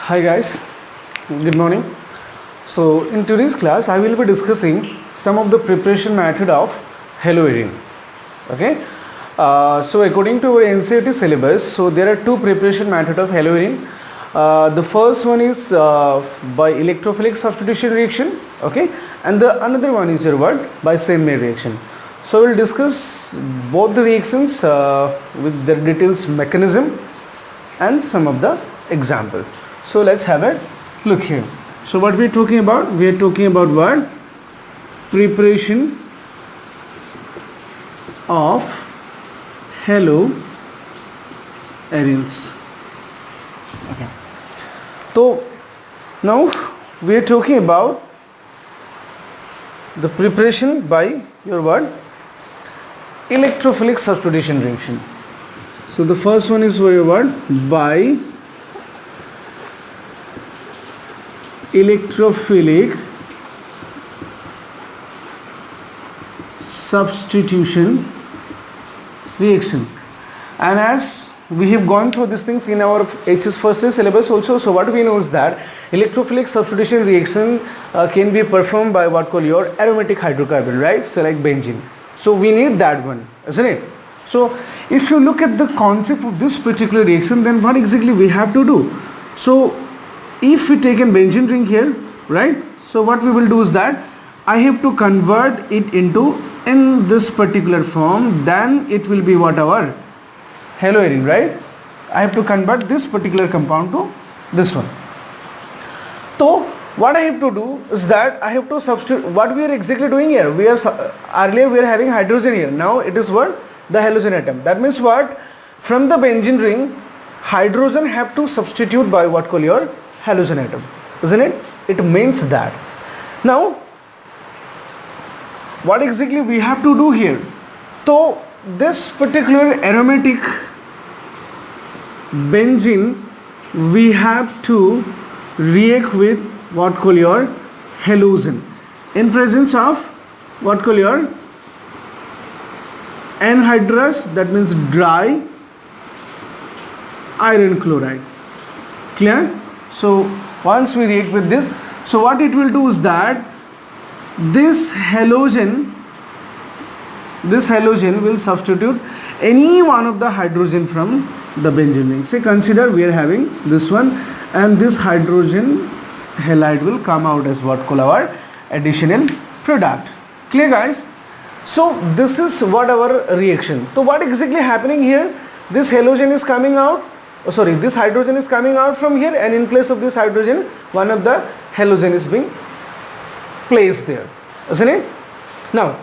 Hi guys, good morning. So in today's class I will be discussing some of the preparation method of haloarine. Okay. So according to our NCERT syllabus, so there are two preparation method of haloarine. The first one is by electrophilic substitution reaction, okay, and the another one is your what, by Same-Maid reaction. So we'll discuss both the reactions with their details, mechanism and some of the example. So let's have a look here. So what we are talking about? We are talking about what? Preparation of haloarenes. Okay. So now we are talking about the preparation by your what? Electrophilic substitution reaction. So the first one is for your what? By electrophilic substitution reaction, and as we have gone through these things in our HS first year syllabus also, so what we know is that electrophilic substitution reaction can be performed by what call your aromatic hydrocarbon, right? So like benzene. So we need that one, isn't it? So if you look at the concept of this particular reaction, then what exactly we have to do? So if we take a benzene ring here, right? So what we will do is that I have to convert it into in this particular form, then it will be whatever haloarine, right? I have to convert this particular compound to this one. So what I have to do is that I have to substitute. What we are exactly doing here, we are earlier we are having hydrogen here, now it is what? The halogen atom. That means what? From the benzene ring, hydrogen have to substitute by what call your halogen atom, isn't it? It means that. Now what exactly we have to do here? So this particular aromatic benzene, we have to react with what call your halogen in presence of what call your anhydrous, that means dry iron chloride. Clear? So once we react with this, so what it will do is that this halogen will substitute any one of the hydrogen from the benzene ring. Say consider we are having this one, and this hydrogen halide will come out as what call our additional product. Clear guys? So this is what our reaction. So what exactly happening here? This halogen is coming out, this hydrogen is coming out from here, and in place of this hydrogen one of the halogen is being placed there, isn't it? Now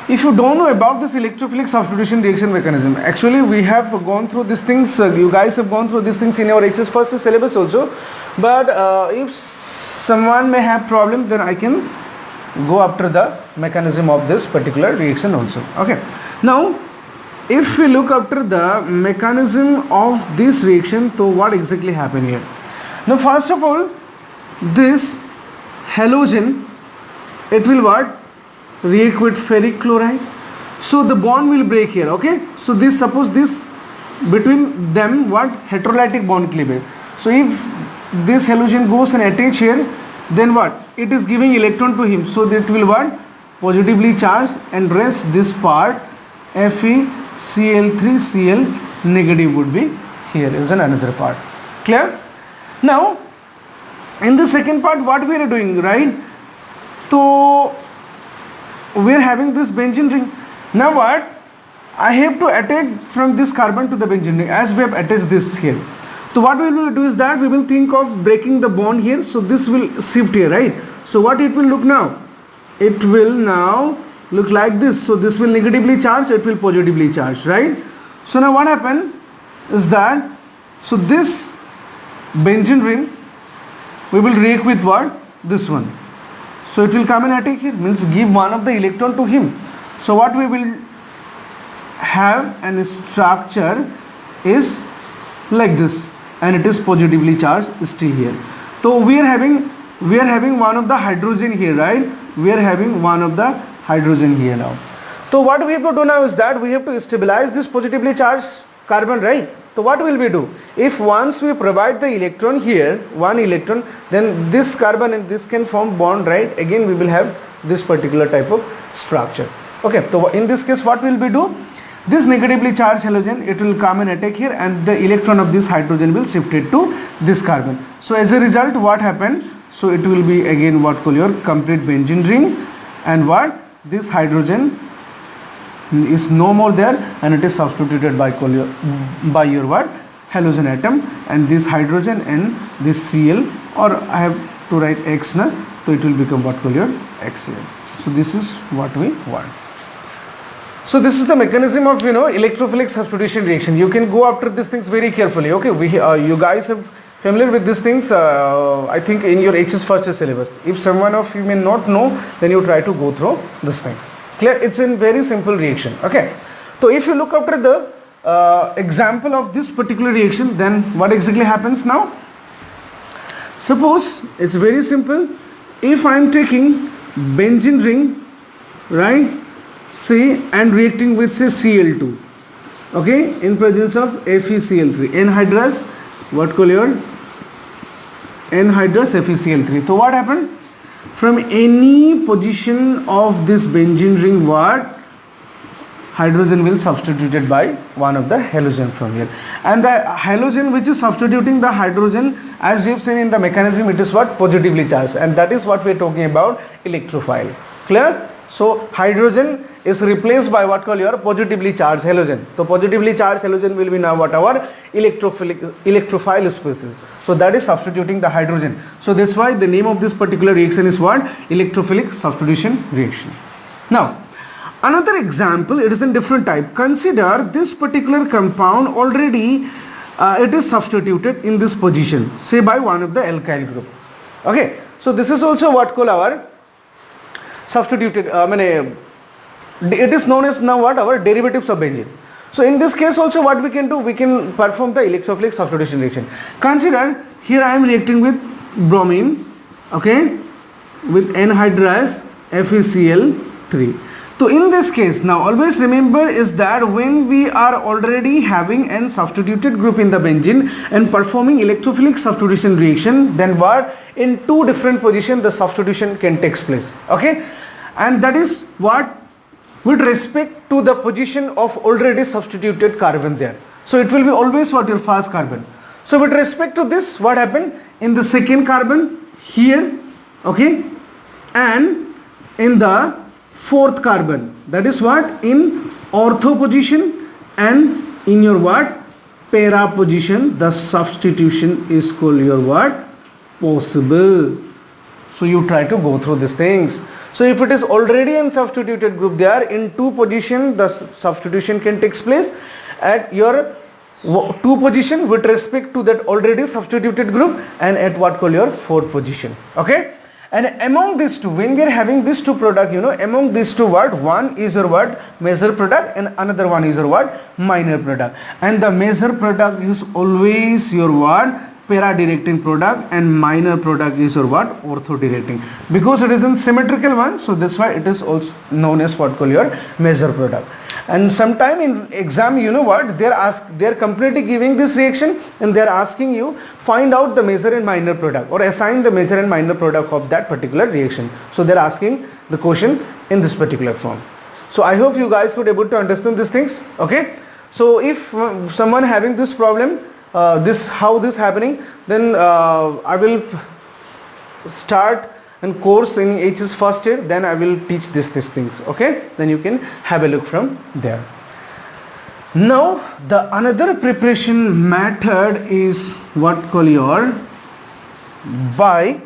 if you don't know about this electrophilic substitution reaction mechanism, actually we have gone through these things, you guys have gone through these things in our HS first syllabus also, but if someone may have problem, then I can go after the mechanism of this particular reaction also. Okay, now if we look after the mechanism of this reaction, so what exactly happened here? Now first of all, this halogen, it will what? React with ferric chloride. So the bond will break here, okay? So this, suppose this between them what? Heterolytic bond cleavage. So if this halogen goes and attach here, then what? It is giving electron to him. So that will what? Positively charged, and rest this part FeCl3Cl negative would be here is another part. Clear? Now in the second part what we are doing, right? So we are having this benzene ring. Now what? I have to attach from this carbon to the benzene ring, as we have attached this here. So what we will do is that we will think of breaking the bond here. So this will shift here, right? So what it will look now? It will now look like this. So this will negatively charge, it will positively charge, right? So now what happened is that, so this benzene ring, we will react with what? This one. So it will come and attack here, means give one of the electron to him. So what we will have, an structure is like this, and it is positively charged still here. So we are having one of the hydrogen here, right? We are having one of the hydrogen here now. So what we have to do now is that we have to stabilize this positively charged carbon, right? So what will we do? If once we provide the electron here, one electron, then this carbon and this can form bond, right? Again we will have this particular type of structure. Okay, so in this case what will we do? This negatively charged halogen, it will come and attack here, and the electron of this hydrogen will shift it to this carbon. So as a result, what happened? So it will be again what call your complete benzene ring, and what? This hydrogen is no more there, and it is substituted by your what? Halogen atom, and this hydrogen and this Cl, or I have to write X now, so it will become what call your HCl. So this is what we want. So this is the mechanism of electrophilic substitution reaction. You can go after these things very carefully. Okay, you guys are familiar with these things. I think in your HS first year syllabus. If someone of you may not know, then you try to go through these things. Clear? It's a very simple reaction. Okay. So if you look after the example of this particular reaction, then what exactly happens now? Suppose it's very simple. If I am taking benzene ring, right? Say, and reacting with say Cl2, okay, in presence of FeCl3, anhydrous, what call your anhydrous FeCl3. So what happened? From any position of this benzene ring, what? Hydrogen will substituted by one of the halogen from here, and the halogen which is substituting the hydrogen, as we have seen in the mechanism, it is what? Positively charged, and that is what we are talking about, electrophile. Clear? So hydrogen is replaced by what call your positively charged halogen. So positively charged halogen will be now what? Our electrophile species. So that is substituting the hydrogen. So that's why the name of this particular reaction is what? Electrophilic substitution reaction. Now another example, it is in different type. Consider this particular compound already it is substituted in this position, say by one of the alkyl group. Okay, so this is also what call our substituted, it is known as now what? Our derivatives of benzene. So in this case also what we can do? We can perform the electrophilic substitution reaction. Consider here I am reacting with bromine, okay, with anhydrous FeCl3. So in this case, now always remember is that when we are already having an substituted group in the benzene and performing electrophilic substitution reaction, then what? In two different positions the substitution can take place. Okay, and that is what? With respect to the position of already substituted carbon there. So it will be always what? Your first carbon. So with respect to this, what happened? In the second carbon here, okay, and in the fourth carbon, that is what? In ortho position and in your what? Para position, the substitution is called your what? Possible. So you try to go through these things. So if it is already in substituted group there, in two position the substitution can take place at your two position with respect to that already substituted group, and at what call your fourth position. Okay, and among these two, when we are having these two product, among these two, what? One is your what? Major product, and another one is your what? Minor product. And the major product is always your what? Para-directing product, and minor product is your what? Ortho-directing, because it is in symmetrical one. So that's why it is also known as what call your major product. And sometime in exam, what? They're completely giving this reaction, and they're asking you find out the major and minor product, or assign the major and minor product of that particular reaction. So they're asking the question in this particular form. So I hope you guys would able to understand these things. Okay, so if someone having this problem, how this happening, then I will start a course in HS first year, then I will teach these things. Okay, then you can have a look from there. Now the another preparation method is what call your by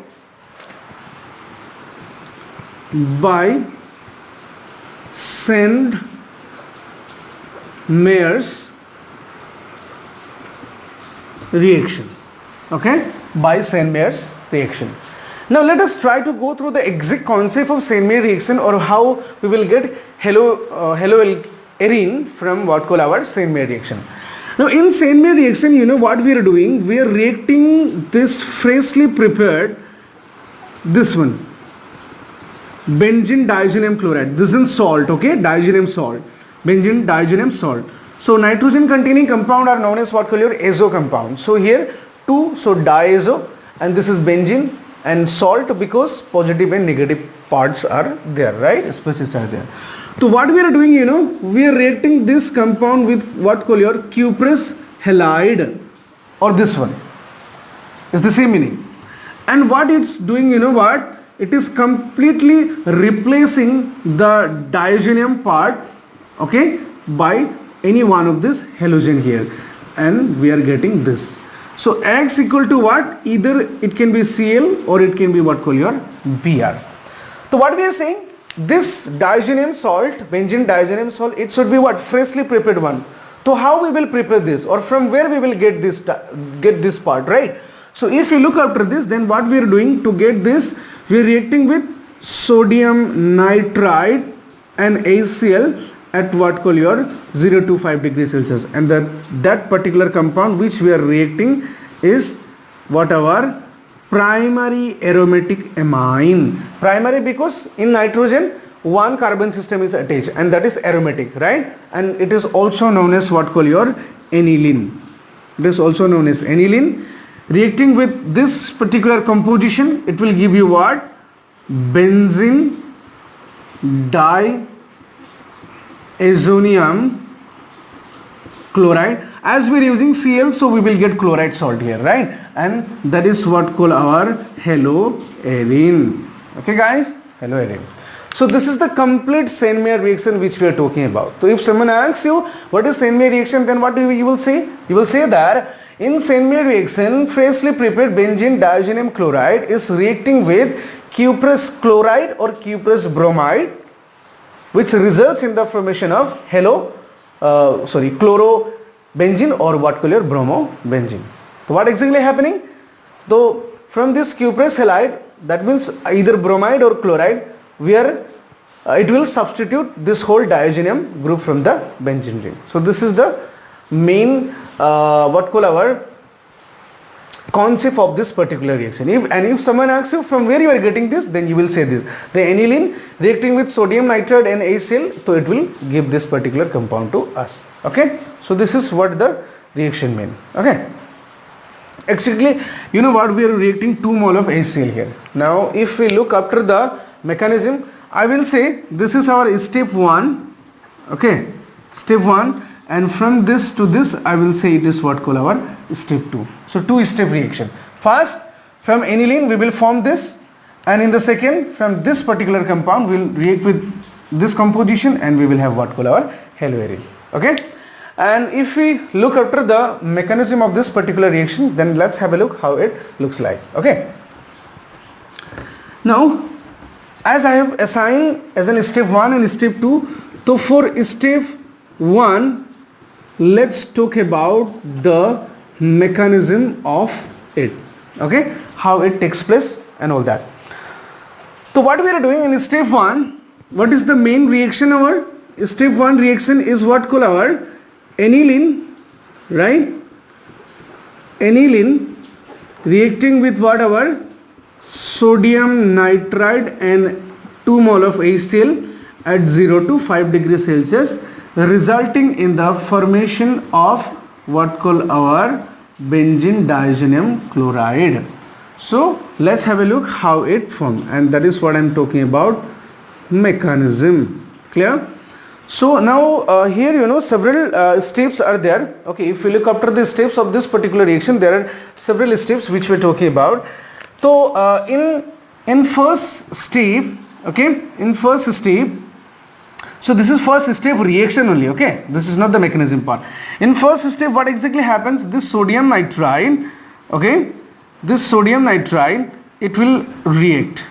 Sandmeyer's reaction. Okay, by Sandmeyer's reaction. Now let us try to go through the exact concept of Sandmeyer reaction, or how we will get haloarene from what call our Sandmeyer reaction. Now in Sandmeyer reaction, what we are doing? We are reacting this freshly prepared, this one, benzene diazonium chloride. This is salt, okay, diazonium salt, benzene diazonium salt. So nitrogen containing compound are known as what called your azo compound. So here 2, so diazo, and this is benzene and salt, because positive and negative parts are there, right? Species are there. So what we are doing, we are reacting this compound with what called your cuprous halide, or this one. It's the same meaning. And what it's doing, it is completely replacing the diazonium part, okay, by any one of this halogen here, and we are getting this. So X equal to what? Either it can be Cl or it can be what called your Br. So what we are saying, this diazonium salt, benzene diazonium salt, it should be what? Freshly prepared one. So how we will prepare this, or from where we will get this part, right? So if you look after this, then what we are doing to get this, we are reacting with sodium nitride and HCl at what call your 0 to 5 degrees Celsius, and that particular compound which we are reacting is what our primary aromatic amine. Primary because in nitrogen one carbon system is attached, and that is aromatic, right? And it is also known as what call your aniline. It is also known as aniline. Reacting with this particular composition, it will give you what? Benzene diazonium chloride. As we are using Cl, so we will get chloride salt here, right? And that is what called our haloarine. Okay guys, haloarine. So this is the complete Saint-Mayer reaction which we are talking about. So if someone asks you what is Saint-Mayer reaction, then what you will say? You will say that in Saint-Mayer reaction, freshly prepared benzene diazonium chloride is reacting with cuprous chloride or cuprous bromide, which results in the formation of chlorobenzene or what call your bromobenzene. So what exactly happening? So from this cuprous halide, that means either bromide or chloride, where it will substitute this whole diazonium group from the benzene ring. So this is the main what call our concept of this particular reaction. If someone asks you from where you are getting this, then you will say this: the aniline reacting with sodium nitride and HCl, so it will give this particular compound to us. Okay, so this is what the reaction means. Okay, actually what, we are reacting 2 mole of HCl here. Now if we look after the mechanism, I will say this is our step 1. Okay, step 1, and from this to this I will say it is what call our step 2. So 2-step reaction. First, from aniline we will form this, and in the second, from this particular compound we will react with this composition, and we will have what call our haloarine. Okay, and if we look after the mechanism of this particular reaction, then let's have a look how it looks like. Okay, now as I have assigned as an step 1 and step 2, so for step 1, let's talk about the mechanism of it. Okay, how it takes place and all that. So what we are doing in step 1, what is the main reaction? Our step 1 reaction is what called our aniline, right? Aniline reacting with what? Our sodium nitride and 2 mole of HCl at 0 to 5 degrees Celsius, resulting in the formation of what call our benzene diazonium chloride. So let's have a look how it formed, and that is what I am talking about, mechanism. Clear? So now here several steps are there. Okay, if we look after the steps of this particular reaction, there are several steps which we are talking about. So in first step, okay, in first step, so this is first step reaction only. Okay, this is not the mechanism part. In first step, what exactly happens? This sodium nitride, okay, this sodium nitride, it will react.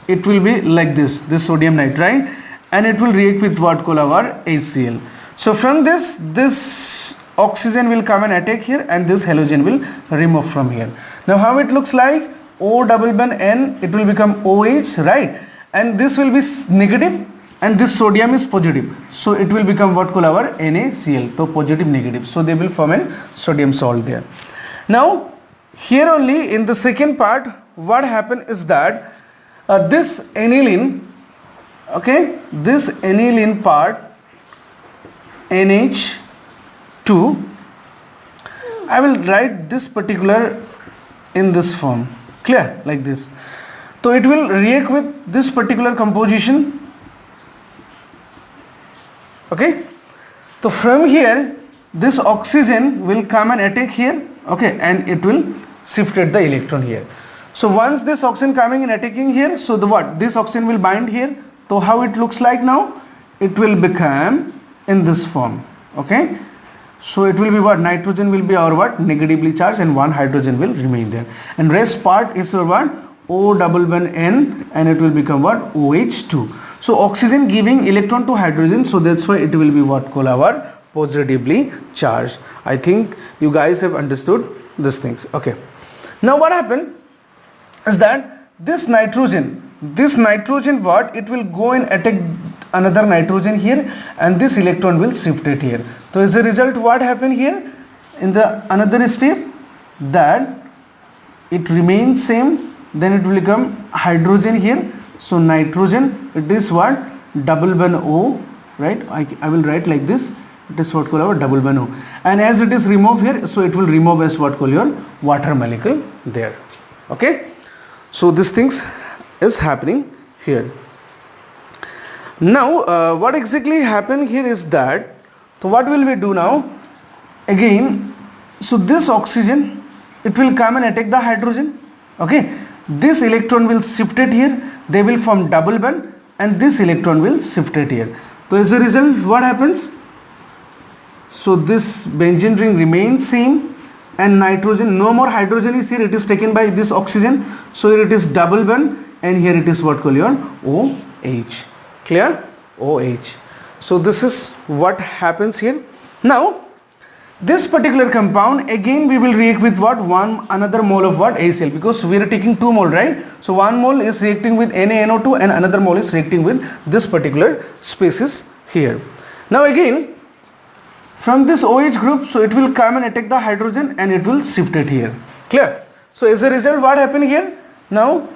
It will be like this sodium nitride, and it will react with what called our HCl. So from this oxygen will come and attack here, and this halogen will remove from here. Now how it looks like? O double bond N, it will become OH, right? And this will be negative, and this sodium is positive. So it will become what called our NaCl. So positive negative. So they will form a sodium salt there. Now here only in the second part, what happened is that this aniline, okay, this aniline part NH2, I will write this particular in this form, clear, like this. So it will react with this particular composition. Okay, so from here this oxygen will come and attack here, okay, and it will shifted the electron here. So once this oxygen coming and attacking here, so the what, this oxygen will bind here. So how it looks like now, it will become in this form, okay. So it will be what, nitrogen will be our what, negatively charged, and one hydrogen will remain there, and rest part is your what, O double bond N, and it will become what, OH2. So oxygen giving electron to hydrogen, so that's why it will be what, called our positively charged. I think you guys have understood these things, okay. Now what happened is that this nitrogen what, it will go and attack another nitrogen here, and this electron will shift it here. So as a result, what happened here in the another step, that it remains same, then it will become hydrogen here. So nitrogen, it is what, double bond O, right? I will write like this, it is what called our double bond O, and as it is removed here, so it will remove as what called your water molecule there, okay. So these things is happening here. Now what exactly happened here is that, so what will we do now again, so this oxygen, it will come and attack the hydrogen, okay. This electron will shift it here, they will form double bond, and this electron will shift it here. So as a result, what happens, so this benzene ring remains same, and nitrogen, no more hydrogen is here, it is taken by this oxygen, so here it is double bond, and here it is what called your OH, clear, OH. So this is what happens here. Now this particular compound, again we will react with what, another mole of what, HCl, because we are taking 2 mole, right? So 1 mole is reacting with NaNO2, and another mole is reacting with this particular species here. Now again from this OH group, so it will come and attack the hydrogen, and it will shift it here, clear. So as a result, what happened here, now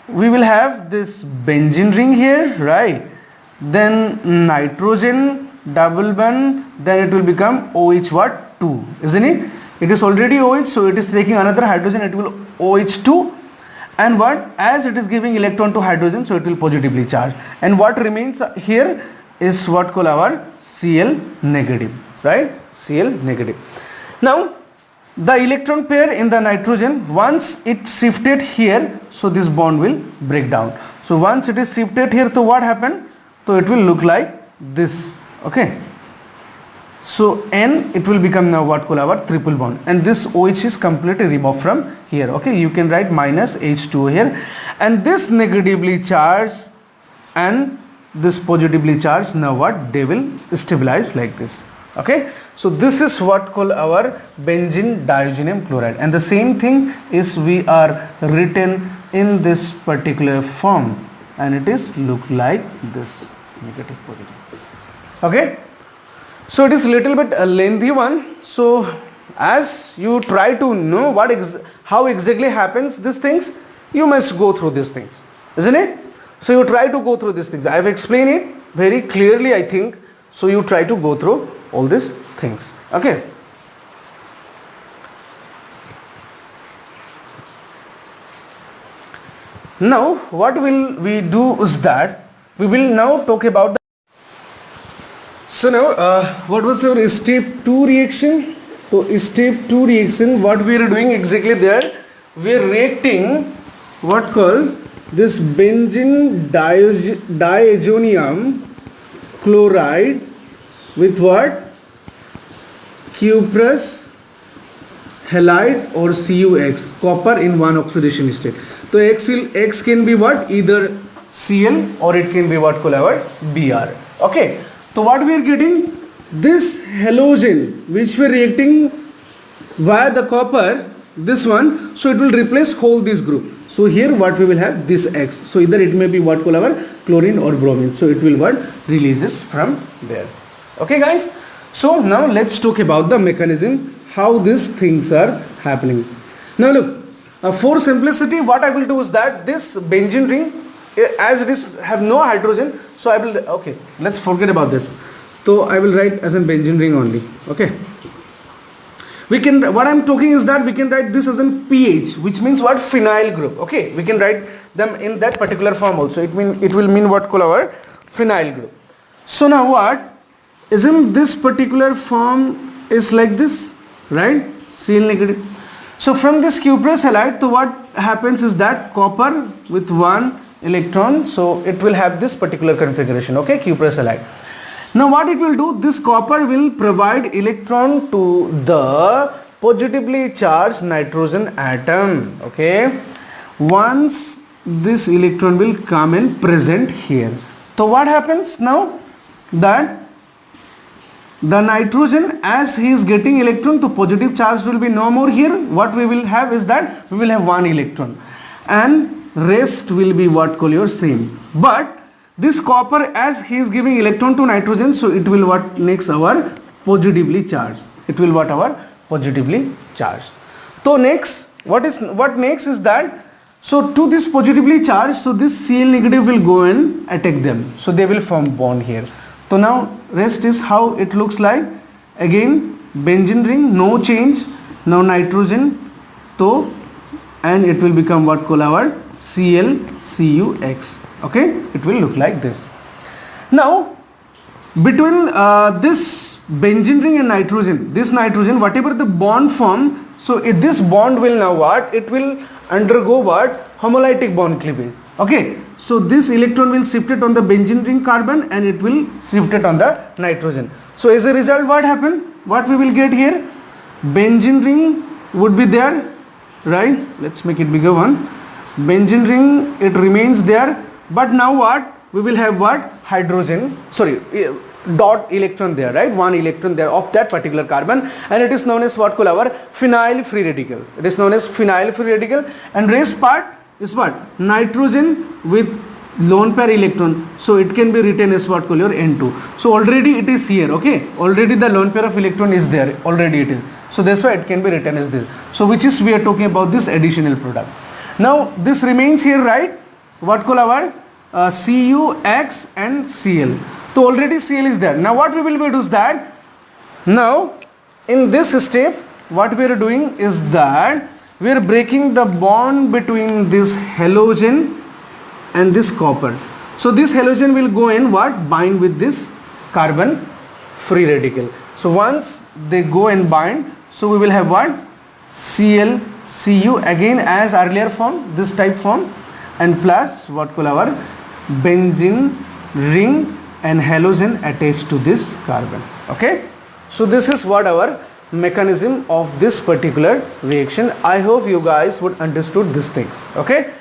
we will have this benzene ring here, right, then nitrogen double bond, then it will become OH what, 2, isn't it? It is already OH, so it is taking another hydrogen, it will OH2, and what, as it is giving electron to hydrogen, so it will positively charge, and what remains here is what called our Cl negative, right, Cl negative. Now the electron pair in the nitrogen, once it shifted here, so this bond will break down. So once it is shifted here, so what happened, so it will look like this, okay. So N, it will become now what called our triple bond, and this OH is completely removed from here, okay. You can write minus H2 here, and this negatively charged and this positively charged, now what, they will stabilize like this, okay. So this is what called our benzene diazonium chloride, and the same thing is we are written in this particular form, and it is look like this, negative positive, okay. So it is little bit a lengthy one, so as you try to know what how exactly happens these things, you must go through these things, isn't it? So you try to go through these things. I have explained it very clearly, I think, so you try to go through all these things, okay. Now what will we do is that we will now talk about the, so now what was our step 2 reaction? So step 2 reaction, what we are doing exactly there, we are reacting what called this benzene diazonium chloride with what, cuprous halide or CuX, copper in one oxidation state. So X can be what, either Cl or it can be what called our Br, okay. So what we are getting, this halogen which we are reacting via the copper, this one, so it will replace whole this group. So here what we will have, this X, so either it may be what called our chlorine or bromine, so it will what, releases from there, okay guys. So now let's talk about the mechanism, how these things are happening. Now look, for simplicity, what I will do is that this benzene ring, as it is have no hydrogen, so I will, okay, let's forget about this. So I will write as a benzene ring only. Okay. We can, what I'm talking is that we can write this as in pH, which means what? Phenyl group. Okay, we can write them in that particular form also. It will mean what? Call our phenyl group. So now what? Isn't this particular form is like this, right? Cl negative. So from this cuprous halide, so what happens is that copper with 1 electron, so it will have this particular configuration. Okay, cuprous halide. Now what it will do, this copper will provide electron to the positively charged nitrogen atom. Okay, once this electron will come and present here. So what happens now? That the nitrogen, as he is getting electron, the positive charge will be no more here. What we will have is that we will have 1 electron and rest will be what? Call your same. But this copper, as he is giving electron to nitrogen, so it will what next our positively charged. It will what our positively charged. So next, what next is that, so to this positively charged, so this Cl negative will go and attack them. So they will form bond here. So now rest is how it looks like. Again benzene ring, no change. Now nitrogen, so and it will become what? Call our ClCuX. Okay, it will look like this. Now between this benzene ring and nitrogen, this nitrogen, whatever the bond form, so this bond will now what? It will undergo what? Homolytic bond cleavage. Okay, so this electron will shift it on the benzene ring carbon and it will shift it on the nitrogen. So as a result, what happened? What we will get here? Benzene ring would be there, right? Let's make it bigger one. Benzene ring, it remains there. But now what? We will have what? Hydrogen, sorry, dot electron there, right? 1 electron there of that particular carbon, and it is known as what? Call our phenyl free radical. It is known as phenyl free radical, and rest part is what? Nitrogen with lone pair electron. So it can be written as what? Call your N2. So already it is here, okay? Already the lone pair of electron is there, already it is. So that's why it can be written as this. So which is we are talking about this additional product. Now this remains here, right? What call our CuX and Cl. So already Cl is there. Now what we will do is that, now in this step what we are doing is that we are breaking the bond between this halogen and this copper. So this halogen will go and what? Bind with this carbon free radical. So once they go and bind, so we will have what? ClCu again as earlier form, this type form, and plus what call our benzene ring and halogen attached to this carbon. Okay, so this is what our mechanism of this particular reaction. I hope you guys would understood these things. Okay,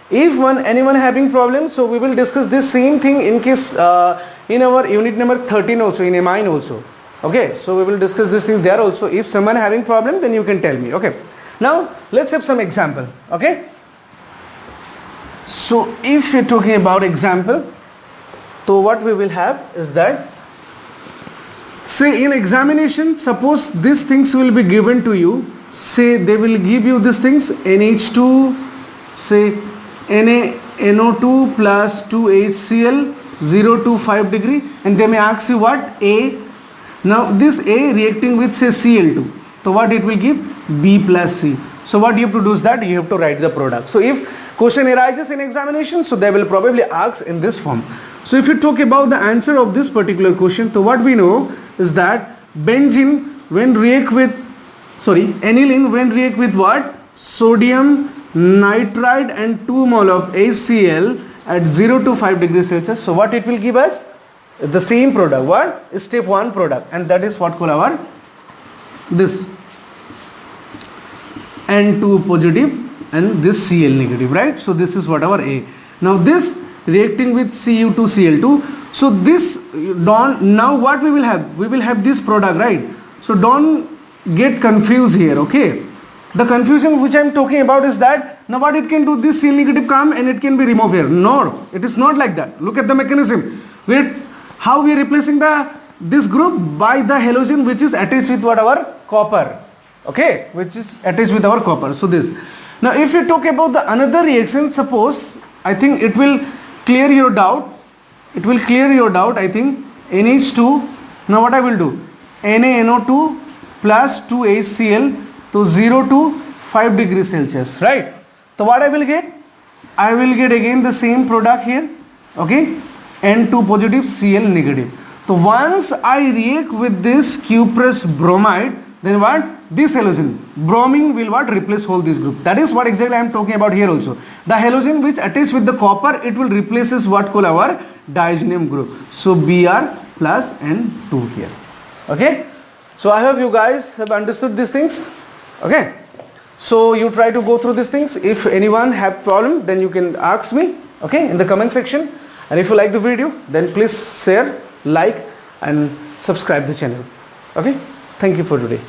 if anyone having problems, so we will discuss this same thing in case in our unit number 13 also, in amine also. Okay, so we will discuss this thing there also. If someone having problem, then you can tell me. Okay, now let's have some example. Okay, so if we're talking about example, so what we will have is that, say in examination, suppose these things will be given to you. Say they will give you these things, NH2, say NaNO2 plus 2HCl 0 to 5 degree, and they may ask you what? A. Now this A reacting with say Cl2, so what it will give? B plus C. So what you have to do is that you have to write the product. So if question arises in examination, so they will probably ask in this form. So if you talk about the answer of this particular question, so what we know is that benzene when react with, aniline when react with what? Sodium nitride and 2 mole of HCl at 0 to 5 degrees Celsius. So what it will give us? The same product. What? Step 1 product, and that is what call our this N2 positive and this Cl negative, right? So this is what our A. Now this reacting with Cu2Cl2. So this now what we will have? We will have this product, right? So don't get confused here, okay? The confusion which I am talking about is that now what it can do, this Cl negative come and it can be removed here. No, it is not like that. Look at the mechanism. How we are replacing this group? By the halogen which is attached with what? Our copper. Okay, which is attached with our copper. So this. Now if you talk about the another reaction, suppose, I think it will clear your doubt. It will clear your doubt, I think. NH2 Now what I will do, NaNO2 plus 2HCl, so 0 to 5 degrees Celsius, right? So what I will get? I will get again the same product here, okay? N2 positive, Cl negative. So once I react with this cuprous bromide, then what? This halogen, bromine will what? Replace whole this group. That is what exactly I am talking about here also. The halogen which attached with the copper, it will replaces what called our diazonium group. So Br plus N2 here, okay? So I hope you guys have understood these things, okay? So you try to go through these things. If anyone have problem, then you can ask me, okay, in the comment section. And if you like the video, then please share, like and subscribe the channel, okay? Thank you for today.